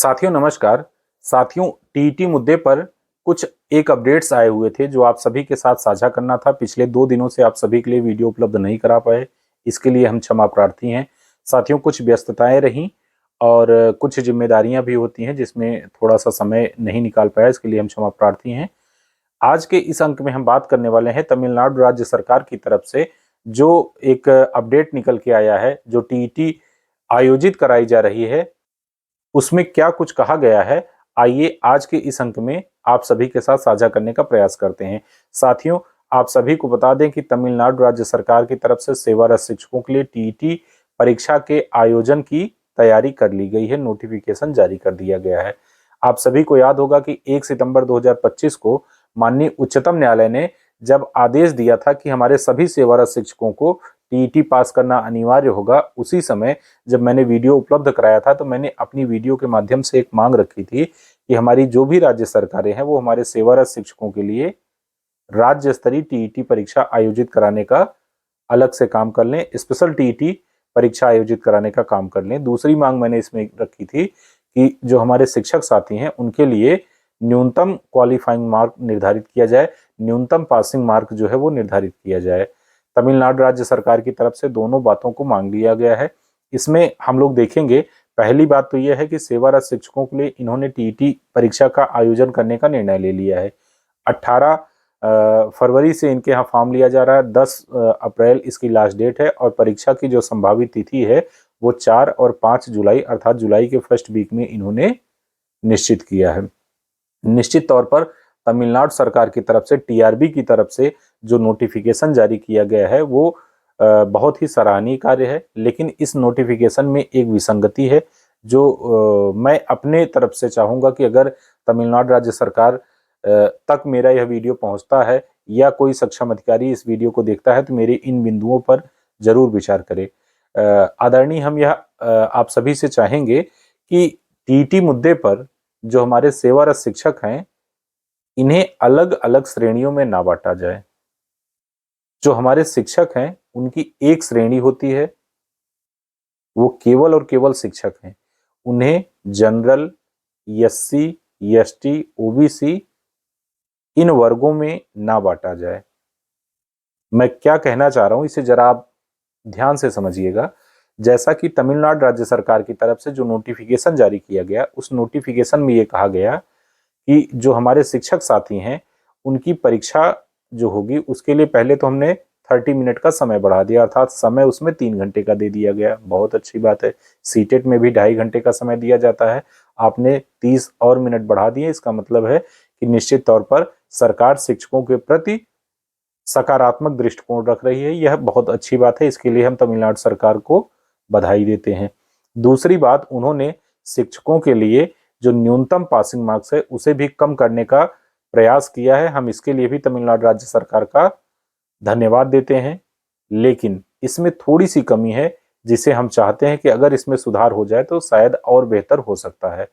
साथियों नमस्कार। साथियों, टीईटी मुद्दे पर कुछ एक अपडेट्स आए हुए थे जो आप सभी के साथ साझा करना था। पिछले 2 दिनों से आप सभी के लिए वीडियो उपलब्ध नहीं करा पाए, इसके लिए हम क्षमा प्रार्थी हैं। साथियों, कुछ व्यस्तताएं रहीं और कुछ जिम्मेदारियां भी होती हैं जिसमें थोड़ा सा समय नहीं निकाल पाया, इसके लिए हम क्षमा प्रार्थी हैं। आज के इस अंक में हम बात करने वाले हैं तमिलनाडु राज्य सरकार की तरफ से जो एक अपडेट निकल के आया है, जो टीईटी आयोजित कराई जा रही है उसमें क्या कुछ कहा गया है, आइए आज के इस अंक में आप सभी के साथ साझा करने का प्रयास करते हैं। साथियों, आप सभी को बता दें कि तमिलनाडु राज्य सरकार की तरफ से सेवारत शिक्षकों के लिए टीईटी परीक्षा के आयोजन की तैयारी कर ली गई है, नोटिफिकेशन जारी कर दिया गया है। आप सभी को याद होगा कि 1 सितंबर 2025 को माननीय उच्चतम न्यायालय ने जब आदेश दिया था कि हमारे सभी सेवारत शिक्षकों को टीईटी पास करना अनिवार्य होगा, उसी समय जब मैंने वीडियो उपलब्ध कराया था तो मैंने अपनी वीडियो के माध्यम से एक मांग रखी थी कि हमारी जो भी राज्य सरकारें हैं वो हमारे सेवारत शिक्षकों के लिए राज्य स्तरीय टीईटी परीक्षा आयोजित कराने का अलग से काम कर लें, स्पेशल टीईटी परीक्षा आयोजित कराने का काम कर लें। दूसरी मांग मैंने इसमें रखी थी कि जो हमारे शिक्षक साथी हैं उनके लिए न्यूनतम क्वालिफाइंग मार्क निर्धारित किया जाए, न्यूनतम पासिंग मार्क जो है वो निर्धारित किया जाए। तमिलनाडु राज्य सरकार की तरफ से दोनों बातों को मांग लिया गया है। इसमें हम लोग देखेंगे, पहली बात तो यह है कि सेवारत शिक्षकों के लिए इन्होंने टीईटी परीक्षा का आयोजन करने का निर्णय ले लिया है। 18 फरवरी से इनके यहाँ फॉर्म लिया जा रहा है, 10 अप्रैल इसकी लास्ट डेट है और परीक्षा की जो संभावित तिथि है वो 4 और 5 जुलाई अर्थात जुलाई के फर्स्ट वीक में इन्होंने निश्चित किया है। निश्चित तौर पर तमिलनाडु सरकार की तरफ से, टीआरबी की तरफ से जो नोटिफिकेशन जारी किया गया है वो बहुत ही सराहनीय कार्य है, लेकिन इस नोटिफिकेशन में एक विसंगति है जो मैं अपने तरफ से चाहूँगा कि अगर तमिलनाडु राज्य सरकार तक मेरा यह वीडियो पहुँचता है या कोई सक्षम अधिकारी इस वीडियो को देखता है तो मेरे इन बिंदुओं पर जरूर विचार करे। आदरणीय, हम यह आप सभी से चाहेंगे कि टीईटी मुद्दे पर जो हमारे सेवारत शिक्षक हैं इन्हें अलग अलग श्रेणियों में ना बांटा जाए। जो हमारे शिक्षक हैं उनकी एक श्रेणी होती है, वो केवल और केवल शिक्षक हैं। उन्हें जनरल, एससी, एसटी, ओबीसी इन वर्गों में ना बांटा जाए। मैं क्या कहना चाह रहा हूं इसे जरा आप ध्यान से समझिएगा। जैसा कि तमिलनाडु राज्य सरकार की तरफ से जो नोटिफिकेशन जारी किया गया, उस नोटिफिकेशन में ये कहा गया कि जो हमारे शिक्षक साथी हैं उनकी परीक्षा जो होगी उसके लिए पहले तो हमने 30 मिनट का समय बढ़ा दिया, अर्थात समय उसमें 3 घंटे का दे दिया गया। बहुत अच्छी बात है। सीटेट में भी 2.5 घंटे का समय दिया जाता है, आपने 30 और मिनट बढ़ा दिए। इसका मतलब है कि निश्चित तौर पर सरकार शिक्षकों के प्रति सकारात्मक दृष्टिकोण रख रही है। यह बहुत अच्छी बात है, इसके लिए हम तमिलनाडु सरकार को बधाई देते हैं। दूसरी बात, उन्होंने शिक्षकों के लिए जो न्यूनतम पासिंग मार्क्स है उसे भी कम करने का प्रयास किया है। हम इसके लिए भी तमिलनाडु राज्य सरकार का धन्यवाद देते हैं, लेकिन इसमें थोड़ी सी कमी है जिसे हम चाहते हैं कि अगर इसमें सुधार हो जाए तो शायद और बेहतर हो सकता है।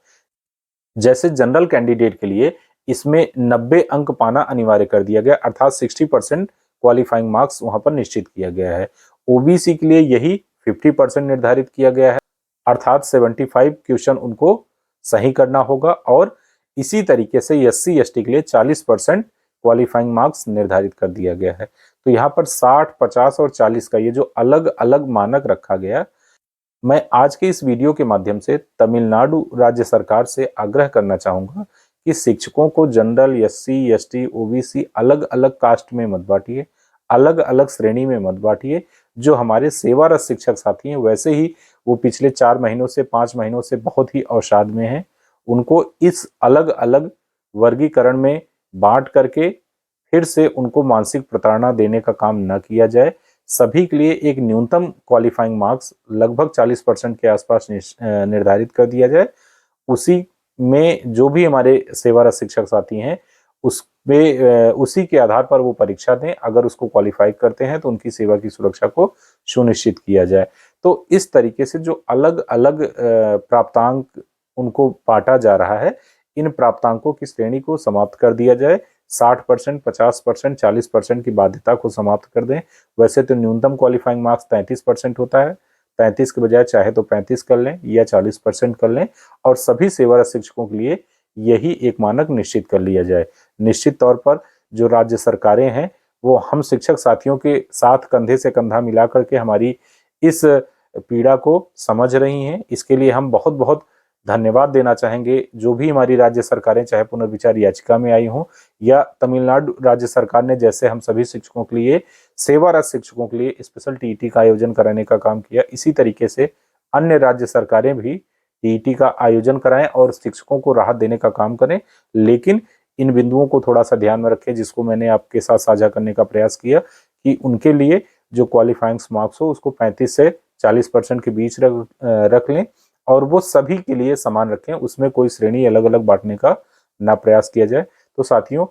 जैसे जनरल कैंडिडेट के लिए इसमें 90 अंक पाना अनिवार्य कर दिया गया, अर्थात 60% क्वालिफाइंग मार्क्स वहां पर निश्चित किया गया है। ओबीसी के लिए यही 50% निर्धारित किया गया है, अर्थात 75 क्वेश्चन उनको सही करना होगा और इसी तरीके से एससी एसटी के लिए 40% क्वालिफाइंग मार्क्स निर्धारित कर दिया गया है। तो यहाँ पर 60, 50 और 40 का ये जो अलग अलग मानक रखा गया, मैं आज के इस वीडियो के माध्यम से तमिलनाडु राज्य सरकार से आग्रह करना चाहूंगा कि शिक्षकों को जनरल, एससी, एसटी, ओबीसी अलग अलग कास्ट में मत बांटिए, अलग अलग श्रेणी में मत बांटिए। जो हमारे सेवारत शिक्षक साथी हैं वैसे ही वो पिछले 4 महीनों से 5 महीनों से बहुत ही अवसाद में हैं, उनको इस अलग अलग वर्गीकरण में बांट करके फिर से उनको मानसिक प्रताड़ना देने का काम न किया जाए। सभी के लिए एक न्यूनतम क्वालिफाइंग मार्क्स लगभग 40% के आसपास निर्धारित कर दिया जाए। उसी में जो भी हमारे सेवारत शिक्षक साथी हैं उसी के आधार पर वो परीक्षा दें। अगर उसको क्वालिफाई करते हैं तो उनकी सेवा की सुरक्षा को सुनिश्चित किया जाए। तो इस तरीके से जो अलग अलग प्राप्तांक उनको बांटा जा रहा है, इन प्राप्तांकों की श्रेणी को समाप्त कर दिया जाए। 60%, 50%, 40% की बाध्यता को समाप्त कर दें। वैसे तो न्यूनतम क्वालिफाइंग मार्क्स 33% होता है, 35 के बजाय चाहे तो 35 कर लें या 40% कर लें, और सभी सेवारत शिक्षकों के लिए यही एक मानक निश्चित कर लिया जाए। निश्चित तौर पर जो राज्य सरकारें हैं वो हम शिक्षक साथियों के साथ कंधे से कंधा मिला करके हमारी इस पीड़ा को समझ रही हैं। इसके लिए हम बहुत बहुत धन्यवाद देना चाहेंगे। जो भी हमारी राज्य सरकारें चाहे पुनर्विचार याचिका में आई हों या तमिलनाडु राज्य सरकार ने जैसे हम सभी शिक्षकों के लिए, सेवारत शिक्षकों के लिए स्पेशल टीईटी का आयोजन कराने का काम किया, इसी तरीके से अन्य राज्य सरकारें भी टीईटी का आयोजन कराएं और शिक्षकों को राहत देने का काम करें। लेकिन इन बिंदुओं को थोड़ा सा ध्यान में रखें जिसको मैंने आपके साथ साझा करने का प्रयास किया कि उनके लिए जो क्वालिफाइंग मार्क्स हो उसको 35 से 40% के बीच रख लें और वो सभी के लिए समान रखें, उसमें कोई श्रेणी अलग अलग बांटने का ना प्रयास किया जाए। तो साथियों,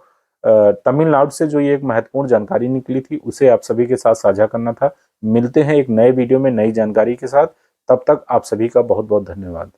तमिलनाडु से जो ये एक महत्वपूर्ण जानकारी निकली थी उसे आप सभी के साथ साझा करना था। मिलते हैं एक नए वीडियो में नई जानकारी के साथ, तब तक आप सभी का बहुत बहुत धन्यवाद।